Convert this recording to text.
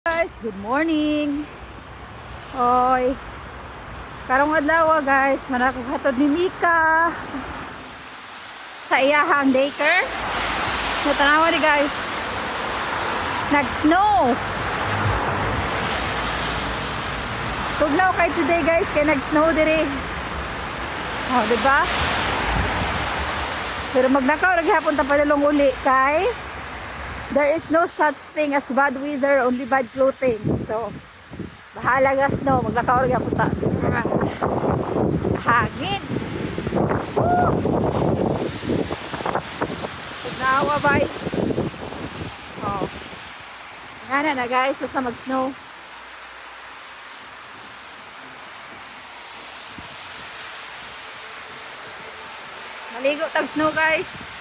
Guys, good morning. Hoy. Karong adlaw guys, manakaghatod ni Mika sa iyahang daycare. Natanawa ni guys. Nag-snow. Tugnaw kay today guys, kay nag-snow dire. Oh, di ba? Pero magnakaw ra gyapon ta padalong uli kay there is no such thing as bad weather, only bad clothing. So, bahala ga snow, maglakaw ra gyapon ta. Hangin. Woo! Tugnawa bay. Oh. Ngana na guys, basta mag-snow. Maligo tag snow guys.